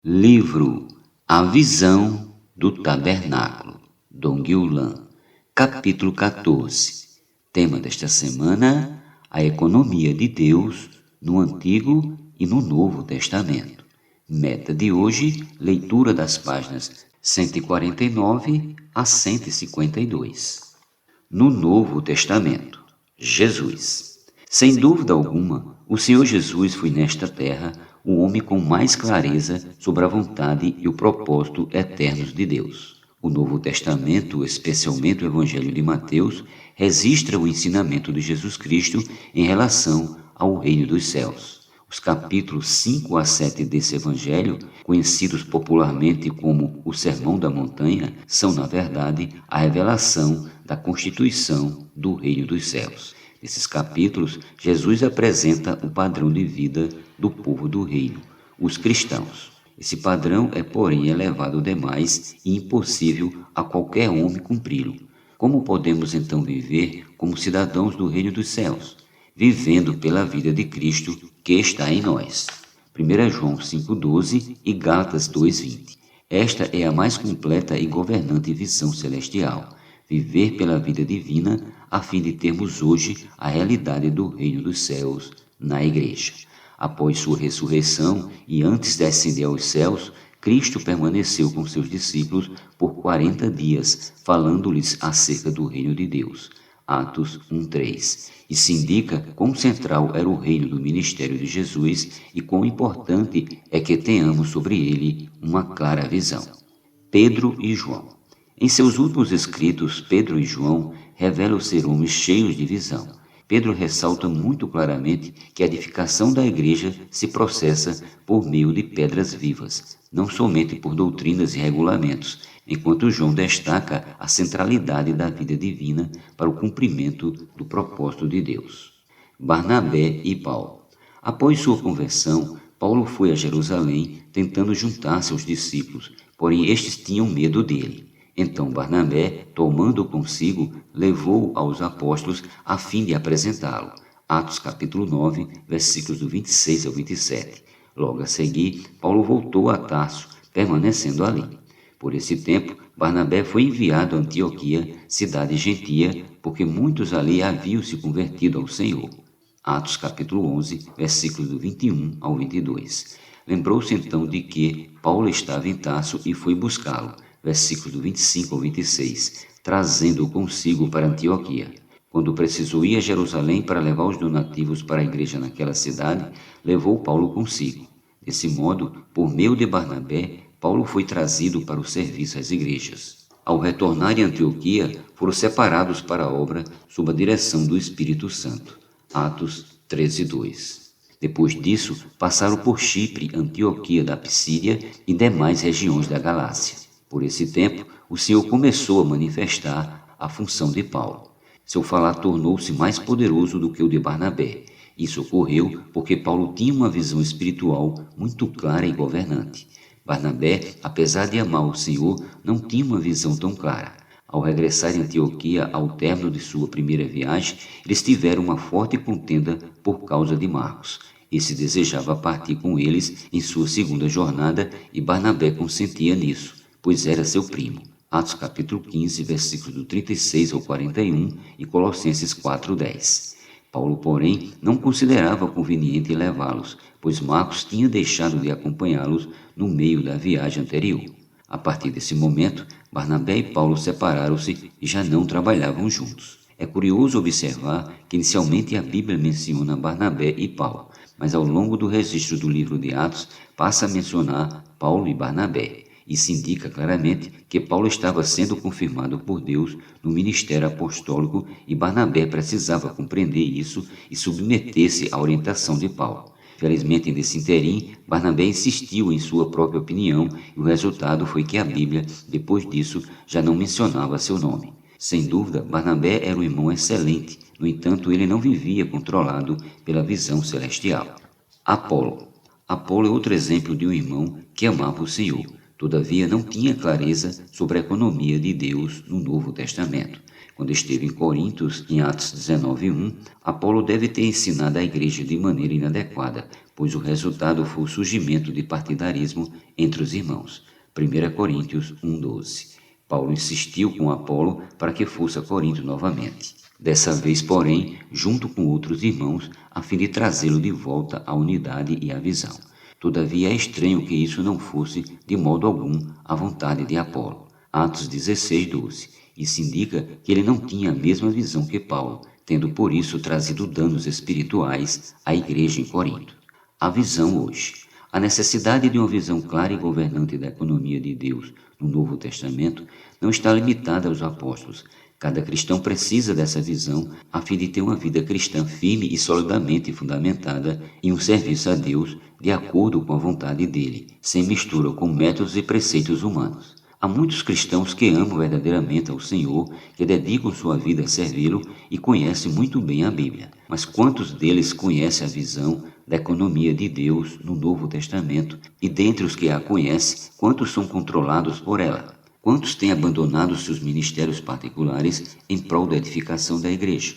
Livro A Visão do Tabernáculo, Dong Yulan, capítulo 14. Tema desta semana: a economia de Deus no Antigo e no Novo Testamento. Meta de hoje: leitura das páginas 149 a 152. No Novo Testamento, Jesus. Sem dúvida alguma, o Senhor Jesus foi nesta terra o homem com mais clareza sobre a vontade e o propósito eternos de Deus. O Novo Testamento, especialmente o Evangelho de Mateus, registra o ensinamento de Jesus Cristo em relação ao reino dos céus. Os capítulos 5 a 7 desse Evangelho, conhecidos popularmente como o Sermão da Montanha, são, na verdade, a revelação da constituição do reino dos céus. Nesses capítulos, Jesus apresenta o padrão de vida do povo do reino, os cristãos. Esse padrão é, porém, elevado demais e impossível a qualquer homem cumpri-lo. Como podemos então viver como cidadãos do reino dos céus? Vivendo pela vida de Cristo que está em nós. 1 João 5,12 e Gálatas 2,20. Esta é a mais completa e governante visão celestial. Viver pela vida divina, a fim de termos hoje a realidade do reino dos céus na Igreja. Após sua ressurreição e antes de ascender aos céus, Cristo permaneceu com seus discípulos por 40 dias, falando-lhes acerca do reino de Deus. Atos 1,3. E se indica quão central era o reino do ministério de Jesus e quão importante é que tenhamos sobre ele uma clara visão. Pedro e João. Em seus últimos escritos, Pedro e João revelam ser homens cheios de visão. Pedro ressalta muito claramente que a edificação da igreja se processa por meio de pedras vivas, não somente por doutrinas e regulamentos, enquanto João destaca a centralidade da vida divina para o cumprimento do propósito de Deus. Barnabé e Paulo. Após sua conversão, Paulo foi a Jerusalém tentando juntar-se aos discípulos, porém estes tinham medo dele. Então Barnabé, tomando-o consigo, levou-o aos apóstolos a fim de apresentá-lo. Atos capítulo 9, versículos do 26 ao 27. Logo a seguir, Paulo voltou a Tarso, permanecendo ali. Por esse tempo, Barnabé foi enviado a Antioquia, cidade gentia, porque muitos ali haviam se convertido ao Senhor. Atos capítulo 11, versículos do 21 ao 22. Lembrou-se então de que Paulo estava em Tarso e foi buscá-lo. Versículos do 25 ao 26, trazendo-o consigo para Antioquia. Quando precisou ir a Jerusalém para levar os donativos para a igreja naquela cidade, levou Paulo consigo. Desse modo, por meio de Barnabé, Paulo foi trazido para o serviço às igrejas. Ao retornar em Antioquia, foram separados para a obra sob a direção do Espírito Santo. Atos 13:2. Depois disso, passaram por Chipre, Antioquia da Psídia e demais regiões da Galácia. Por esse tempo, o Senhor começou a manifestar a função de Paulo. Seu falar tornou-se mais poderoso do que o de Barnabé. Isso ocorreu porque Paulo tinha uma visão espiritual muito clara e governante. Barnabé, apesar de amar o Senhor, não tinha uma visão tão clara. Ao regressar em Antioquia ao término de sua primeira viagem, eles tiveram uma forte contenda por causa de Marcos. Esse desejava partir com eles em sua segunda jornada e Barnabé consentia nisso, pois era seu primo. Atos capítulo 15, versículos do 36 ao 41 e Colossenses 4:10. Paulo, porém, não considerava conveniente levá-los, pois Marcos tinha deixado de acompanhá-los no meio da viagem anterior. A partir desse momento, Barnabé e Paulo separaram-se e já não trabalhavam juntos. É curioso observar que inicialmente a Bíblia menciona Barnabé e Paulo, mas ao longo do registro do livro de Atos passa a mencionar Paulo e Barnabé. Isso indica claramente que Paulo estava sendo confirmado por Deus no ministério apostólico e Barnabé precisava compreender isso e submeter-se à orientação de Paulo. Felizmente, nesse interim, Barnabé insistiu em sua própria opinião e o resultado foi que a Bíblia, depois disso, já não mencionava seu nome. Sem dúvida, Barnabé era um irmão excelente, no entanto, ele não vivia controlado pela visão celestial. Apolo. Apolo é outro exemplo de um irmão que amava o Senhor. Todavia, não tinha clareza sobre a economia de Deus no Novo Testamento. Quando esteve em Corinto, em Atos 19:1, Apolo deve ter ensinado a igreja de maneira inadequada, pois o resultado foi o surgimento de partidarismo entre os irmãos. 1 Coríntios 1:12. Paulo insistiu com Apolo para que fosse a Corinto novamente. Dessa vez, porém, junto com outros irmãos, a fim de trazê-lo de volta à unidade e à visão. Todavia é estranho que isso não fosse, de modo algum, a vontade de Apolo. Atos 16:12. Isso indica que ele não tinha a mesma visão que Paulo, tendo por isso trazido danos espirituais à igreja em Corinto. A visão hoje. A necessidade de uma visão clara e governante da economia de Deus no Novo Testamento não está limitada aos apóstolos. Cada cristão precisa dessa visão a fim de ter uma vida cristã firme e solidamente fundamentada em um serviço a Deus de acordo com a vontade dele, sem mistura com métodos e preceitos humanos. Há muitos cristãos que amam verdadeiramente ao Senhor, que dedicam sua vida a servi-lo e conhecem muito bem a Bíblia. Mas quantos deles conhecem a visão da economia de Deus no Novo Testamento? E dentre os que a conhecem, quantos são controlados por ela? Quantos têm abandonado seus ministérios particulares em prol da edificação da igreja?